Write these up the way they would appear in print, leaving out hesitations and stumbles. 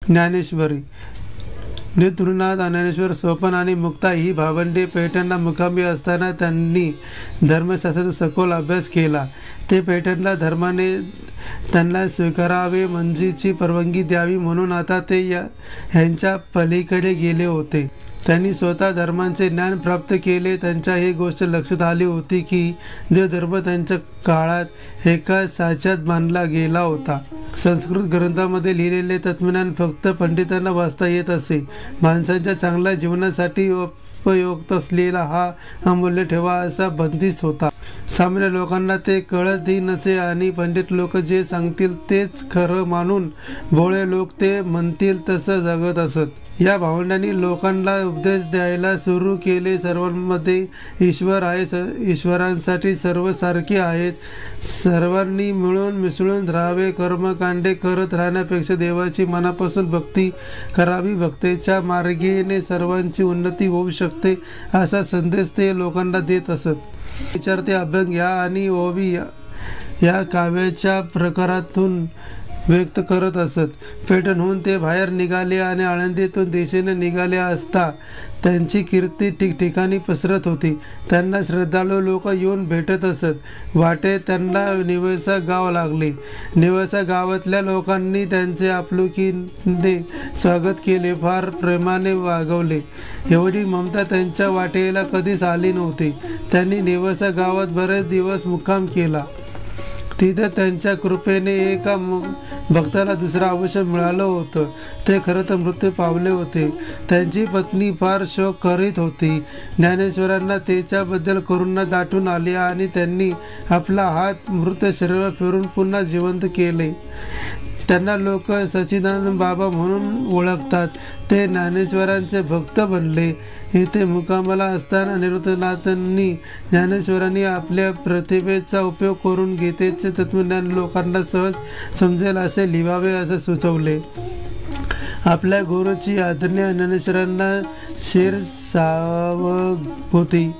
ज्ञानेश्वरी नेतृनाथ ज्ञानेश्वर सोपान आणि मुक्ता ही भावंडे पैठणला मुक्कामी असताना त्यांनी धर्मशास्त्राचा सखोल अभ्यास केला। ते पैठणला धर्माने त्यांना स्वीकारावे मंजीची परवानगी द्यावी म्हणून आता ते ह्यांच्या पलीकडे गेले होते। त्यांनी स्वतः धर्मांचे ज्ञान प्राप्त केले। त्यांच्या ही गोष्ट लक्षात आली होती की देवधर्म त्यांच्या काळात एका साच्यात मानला गेला होता। संस्कृत ग्रंथामध्ये लिहिलेले तत्वज्ञान फक्त पंडितांना वाचता येत असे। माणसाच्या चांगल्या जीवनासाठी उपयुक्त असलेला हा अमूल्य ठेवा असा बंदिस्त होता। सामान्य लोकांना ते कळतही नसे आणि पंडित लोक जे सांगतील तेच खरं मानून भोळे लोक ते म्हणतील तसं जगत असत। या भावंडांनी लोकांना उपदेश द्यायला सुरू केले। सर्वांमध्ये ईश्वर आहे, ईश्वरांसाठी सर्व सारखे आहेत, सर्वांनी मिळून मिसळून राहावे, कर्मकांडे करत राहण्यापेक्षा देवाची मनापासून भक्ती करावी, भक्तीच्या मार्गाने सर्वांची उन्नती होऊ शकते असा संदेश ते लोकांना देत असत। विचार ते अभंग या आणि ओवी या काव्याच्या प्रकारातून व्यक्त करत असत। पैठणहून ते बाहेर निघाले आणि आळंदीतून दिशेने निघाले असता त्यांची कीर्ती ठिकठिकाणी पसरत होती। त्यांना श्रद्धाळू लोक येऊन भेटत असत। वाटेत त्यांना निवसा गाव लागले। निवसा गावातल्या लोकांनी त्यांचे आपुलकीने स्वागत केले, फार प्रेमाने वागवले। एवढी ममता त्यांच्या वाटेला कधीच आली नव्हती। त्यांनी निवसा गावात बरेच दिवस मुक्काम केला। तिथे त्यांच्या कृपेने एका भक्ताला दुसरं आयुष्य मिळालं होतं। ते खरं तर मृत्यू पावले होते। त्यांची पत्नी फार शोक करीत होती। ज्ञानेश्वरांना त्याच्याबद्दल करुणा दाटून आली आणि त्यांनी आपला हात मृत शरीरावर फिरून पुन्हा जिवंत केले। त्यांना लोक सच्चिदानंद बाबा म्हणून ओळखतात। ते ज्ञानेश्वरांचे भक्त बनले। इथे मुक्कामाला असताना निवृत्तीनाथांनी ज्ञानेश्वरांनी आपल्या प्रतिभेचा उपयोग करून गीतेचे तत्वज्ञान लोकांना सहज समजेल असे लिहावे असे सुचवले। आपल्या गुरुची आज्ञा ज्ञानेश्वरांना शिरसावत होती।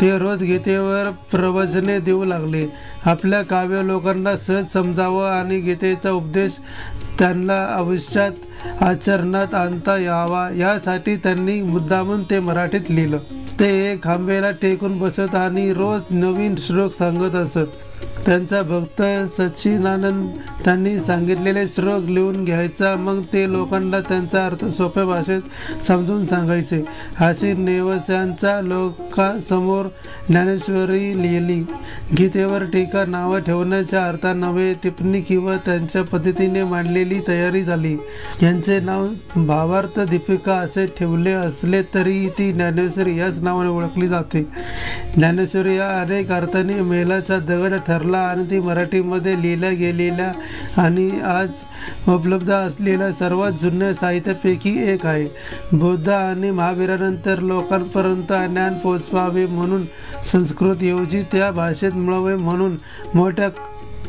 ते रोज गीतेवर प्रवचने देऊ लागले। आपल्या काव्य लोकांना सहज समजावं आणि गीतेचा उपदेश त्यांना आयुष्यात आचरणात आणता यावा यासाठी त्यांनी मुद्दामून ते मराठीत लिहिलं। ते एक खांबेला टेकून बसत आणि रोज नवीन श्लोक सांगत असत। त्यांचा भक्त सच्चिदानंद त्यांनी सांगितलेले श्लोक लिहून घ्यायचा, मग ते लोकांना त्यांचा अर्थ सोप्या भाषेत समजून सांगायचे। अशी नेवस्यांच्या लोकांसमोर ज्ञानेश्वरी लिहिली। गीतेवर टीका नावं ठेवण्याच्या अर्थानवे टिप्पणी किंवा त्यांच्या पद्धतीने मांडलेली तयारी झाली। यांचे नाव भावार्थ दीपिका असे ठेवले असले तरी ती ज्ञानेश्वरी याच नावाने ओळखली जाते। ज्ञानेश्वरी या अनेक अर्थाने मैलाचा दगड ठरला आणि ती मराठीमध्ये लिहिल्या गेलेल्या आणि आज उपलब्ध असलेल्या सर्वात जुन्या साहित्यापैकी एक आहे। बुद्ध आणि महावीरानंतर लोकांपर्यंत ज्ञान पोचवावे म्हणून संस्कृतऐवजी त्या भाषेत मिळावे म्हणून मोठ्या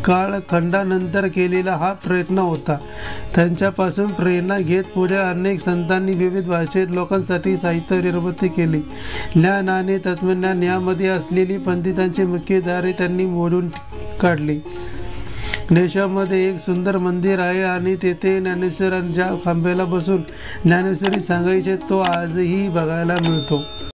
कालखंडानंतर केलेला हा प्रयत्न होता। त्यांच्यापासून प्रेरणा घेत पुढे अनेक संतांनी विविध भाषेत लोकांसाठी साहित्य निर्मिती केली। ज्ञान आणि तत्वज्ञान यामध्ये असलेली पंडितांची मुख्य दारे त्यांनी मोडून काढली। देशामध्ये एक सुंदर मंदिर आहे आणि तेथे ज्ञानेश्वरांच्या खांब्याला बसून ज्ञानेश्वरी सांगायचे तो आजही बघायला मिळतो।